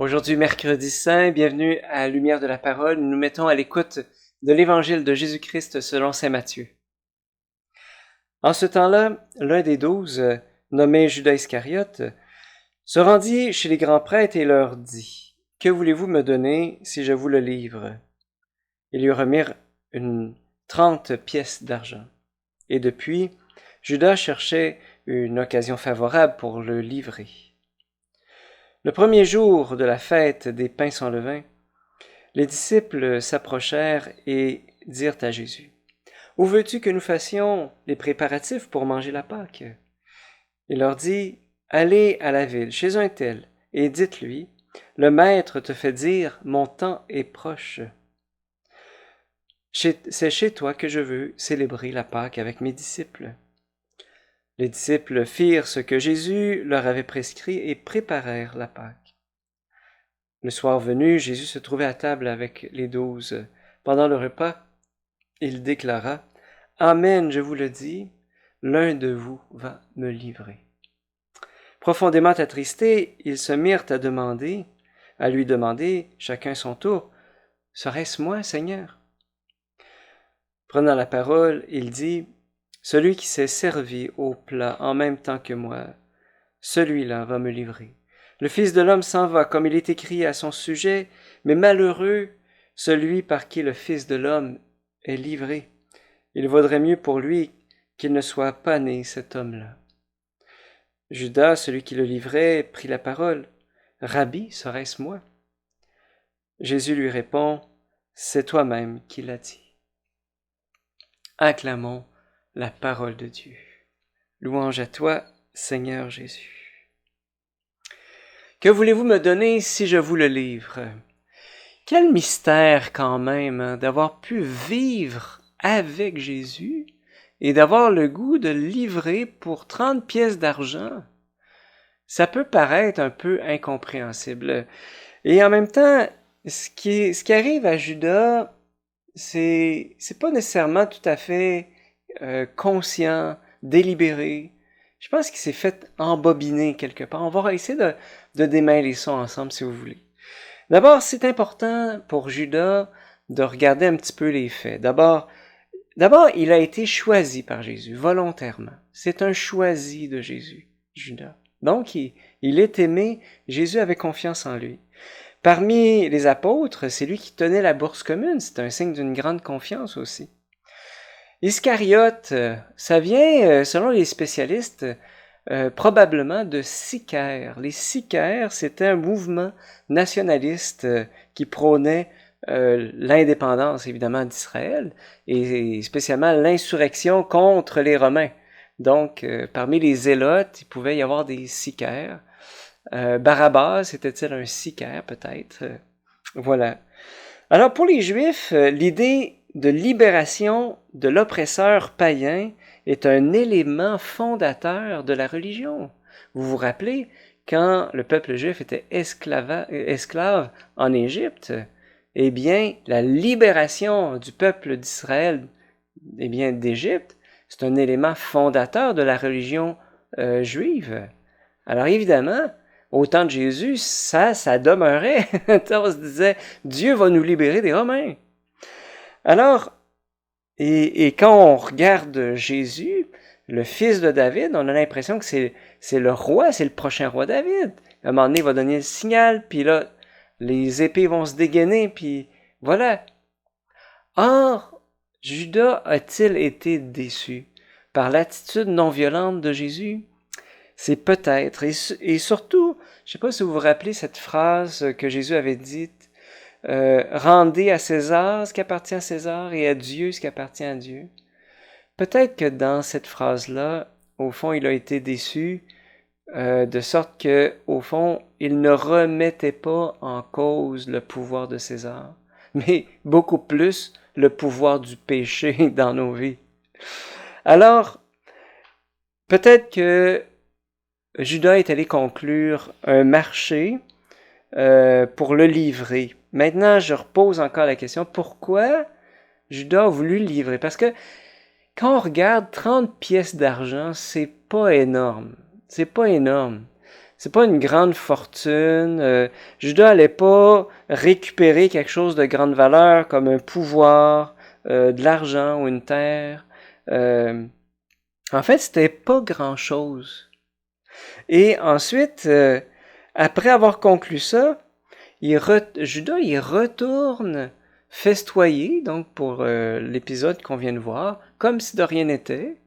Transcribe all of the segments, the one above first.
Aujourd'hui, mercredi saint, bienvenue à Lumière de la Parole. Nous nous mettons à l'écoute de l'Évangile de Jésus-Christ selon saint Matthieu. En ce temps-là, l'un des 12, nommé Judas Iscariote, se rendit chez les grands prêtres et leur dit : « Que voulez-vous me donner si je vous le livre ?» Ils lui remirent 30 pièces d'argent. Et depuis, Judas cherchait une occasion favorable pour le livrer. Le premier jour de la fête des pains sans levain, les disciples s'approchèrent et dirent à Jésus : « Où veux-tu que nous fassions les préparatifs pour manger la Pâque ?» Il leur dit : « Allez à la ville, chez un tel, et dites-lui : le Maître te fait dire, mon temps est proche. C'est chez toi que je veux célébrer la Pâque avec mes disciples. » Les disciples firent ce que Jésus leur avait prescrit et préparèrent la Pâque. Le soir venu, Jésus se trouvait à table avec les 12. Pendant le repas, il déclara : « Amen, je vous le dis, l'un de vous va me livrer. » Profondément attristés, ils se mirent à lui demander, chacun son tour : « Serait-ce moi, Seigneur ? » Prenant la parole, il dit : « Celui qui s'est servi au plat en même temps que moi, celui-là va me livrer. Le Fils de l'homme s'en va, comme il est écrit à son sujet, mais malheureux celui par qui le Fils de l'homme est livré. Il vaudrait mieux pour lui qu'il ne soit pas né, cet homme-là. » Judas, celui qui le livrait, prit la parole. « Rabbi, serait-ce moi ? » Jésus lui répond : « C'est toi-même qui l'as dit. » Acclamons la parole de Dieu. Louange à toi, Seigneur Jésus. Que voulez-vous me donner si je vous le livre ? Quel mystère quand même d'avoir pu vivre avec Jésus et d'avoir le goût de livrer pour 30 pièces d'argent. Ça peut paraître un peu incompréhensible. Et en même temps, ce qui arrive à Judas, c'est pas nécessairement tout à fait conscient, délibéré. Je pense qu'il s'est fait embobiner quelque part. On va essayer de démêler ça ensemble si vous voulez. D'abord, c'est important pour Judas de regarder un petit peu les faits. D'abord, il a été choisi par Jésus, volontairement. C'est un choisi de Jésus, Judas. Donc, il est aimé, Jésus avait confiance en lui. Parmi les apôtres, c'est lui qui tenait la bourse commune, c'est un signe d'une grande confiance aussi. Iscariote, ça vient, selon les spécialistes, probablement de Sicaire. Les Sicaires, c'était un mouvement nationaliste qui prônait l'indépendance, évidemment, d'Israël, et spécialement l'insurrection contre les Romains. Donc, parmi les zélotes, il pouvait y avoir des Sicaires. Barabbas, était-il un Sicaire, peut-être? Voilà. Alors, pour les Juifs, l'idée de libération de l'oppresseur païen est un élément fondateur de la religion. Vous vous rappelez, quand le peuple juif était esclave en Égypte, eh bien, la libération du peuple d'Israël, eh bien, d'Égypte, c'est un élément fondateur de la religion juive. Alors évidemment, au temps de Jésus, ça demeurait. On se disait, Dieu va nous libérer des Romains. Alors, et quand on regarde Jésus, le fils de David, on a l'impression que c'est le roi, c'est le prochain roi David. À un moment donné, il va donner le signal, puis là, les épées vont se dégainer, puis voilà. Or, Judas a-t-il été déçu par l'attitude non violente de Jésus? C'est peut-être, et surtout, je ne sais pas si vous vous rappelez cette phrase que Jésus avait dite, rendez à César ce qui appartient à César et à Dieu ce qui appartient à Dieu. Peut-être que dans cette phrase-là, au fond, il a été déçu, de sorte que, au fond, il ne remettait pas en cause le pouvoir de César, mais beaucoup plus le pouvoir du péché dans nos vies. Alors, peut-être que Judas est allé conclure un marché pour le livrer. Maintenant, je repose encore la question, pourquoi Judas a voulu le livrer? Parce que quand on regarde 30 pièces d'argent, c'est pas énorme. C'est pas énorme. C'est pas une grande fortune. Judas allait pas récupérer quelque chose de grande valeur comme un pouvoir, de l'argent ou une terre. En fait, c'était pas grand-chose. Et ensuite, après avoir conclu ça, Judas, il retourne festoyer, donc pour l'épisode qu'on vient de voir, comme si de rien n'était.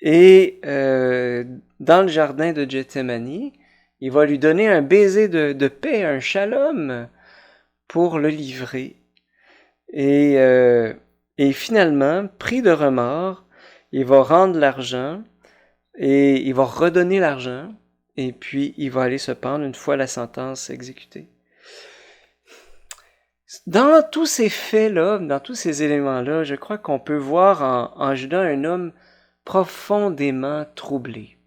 Et dans le jardin de Gethsémani, il va lui donner un baiser de paix, un shalom, pour le livrer. Et finalement, pris de remords, il va rendre l'argent et il va redonner l'argent. Et puis, il va aller se pendre une fois la sentence exécutée. Dans tous ces faits-là, dans tous ces éléments-là, je crois qu'on peut voir en Judas un homme profondément troublé.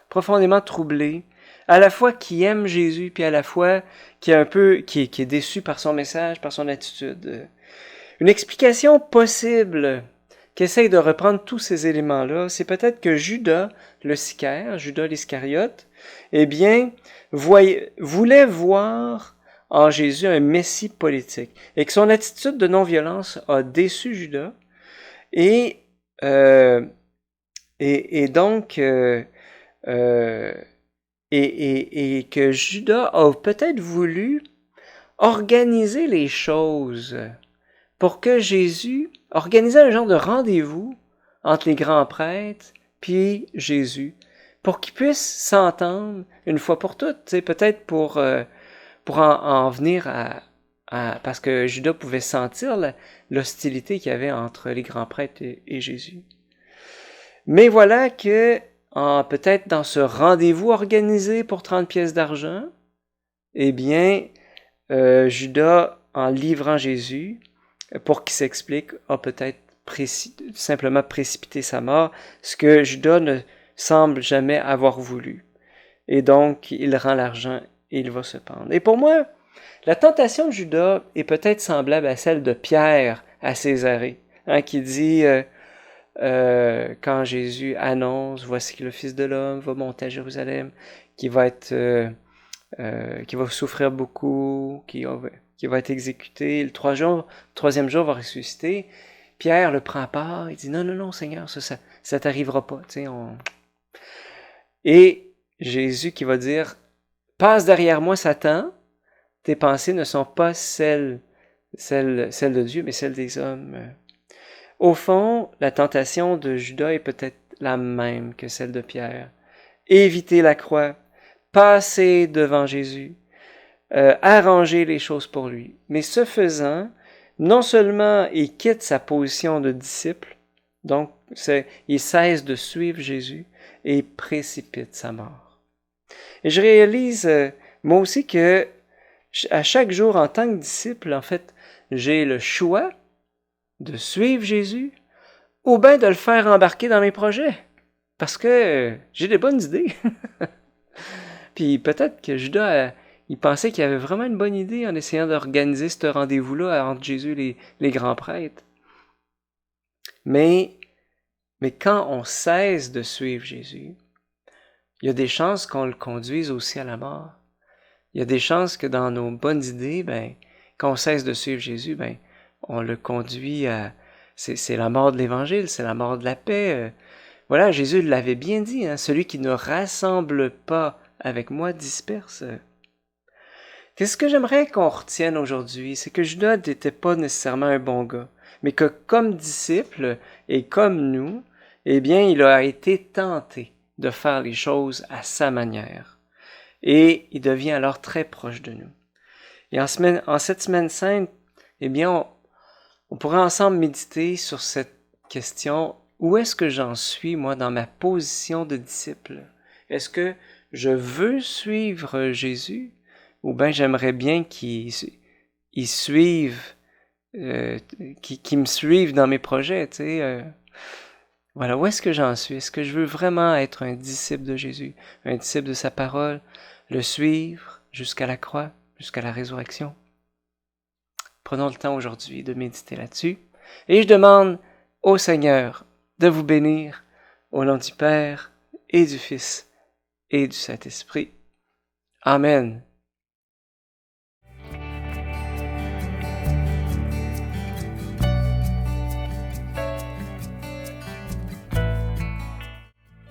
Profondément troublé, à la fois qui aime Jésus, puis à la fois qui est déçu par son message, par son attitude. Une explication possible qui essaye de reprendre tous ces éléments-là, c'est peut-être que Judas, le sicaire, Judas l'Iscariote, eh bien, voulait voir en Jésus un messie politique, et que son attitude de non-violence a déçu Judas, et donc que Judas a peut-être voulu organiser les choses pour que Jésus organisait un genre de rendez-vous entre les grands prêtres puis Jésus, pour qu'ils puissent s'entendre une fois pour toutes, peut-être pour en venir parce que Judas pouvait sentir l'hostilité qu'il y avait entre les grands prêtres et Jésus. Mais voilà que peut-être dans ce rendez-vous organisé pour 30 pièces d'argent, eh bien, Judas, en livrant Jésus, pour qu'il s'explique, a peut-être simplement précipité sa mort, ce que Judas ne semble jamais avoir voulu. Et donc, il rend l'argent et il va se pendre. Et pour moi, la tentation de Judas est peut-être semblable à celle de Pierre à Césarée, qui dit quand Jésus annonce « Voici que le Fils de l'homme va monter à Jérusalem, qui va souffrir beaucoup, qui va être exécuté, le troisième jour va ressusciter. » Pierre le prend à part, il dit « Non, Seigneur, ça t'arrivera pas. » Et Jésus qui va dire « Passe derrière moi, Satan, tes pensées ne sont pas celles de Dieu, mais celles des hommes. » Au fond, la tentation de Judas est peut-être la même que celle de Pierre. Éviter la croix, passer devant Jésus, arranger les choses pour lui. Mais ce faisant, non seulement il quitte sa position de disciple, donc il cesse de suivre Jésus et il précipite sa mort. Et je réalise, moi aussi, que à chaque jour, en tant que disciple, en fait, j'ai le choix de suivre Jésus ou bien de le faire embarquer dans mes projets. Parce que j'ai des bonnes idées. Puis peut-être que Judas, il pensait qu'il avait vraiment une bonne idée en essayant d'organiser ce rendez-vous-là entre Jésus et les grands prêtres. Mais quand on cesse de suivre Jésus, il y a des chances qu'on le conduise aussi à la mort. Il y a des chances que dans nos bonnes idées, quand on cesse de suivre Jésus, on le conduit à... C'est la mort de l'Évangile, c'est la mort de la paix. Voilà, Jésus l'avait bien dit, celui qui ne rassemble pas avec moi disperse. Qu'est-ce que j'aimerais qu'on retienne aujourd'hui? C'est que Judas n'était pas nécessairement un bon gars, mais que comme disciple et comme nous, eh bien, il a été tenté de faire les choses à sa manière. Et il devient alors très proche de nous. Et en cette semaine sainte, eh bien, on pourrait ensemble méditer sur cette question. Où est-ce que j'en suis, moi, dans ma position de disciple? Est-ce que je veux suivre Jésus? Ou bien j'aimerais bien qu'il me suive dans mes projets, tu sais. Voilà, où est-ce que j'en suis? Est-ce que je veux vraiment être un disciple de Jésus, un disciple de sa parole, le suivre jusqu'à la croix, jusqu'à la résurrection? Prenons le temps aujourd'hui de méditer là-dessus. Et je demande au Seigneur de vous bénir au nom du Père et du Fils et du Saint-Esprit. Amen.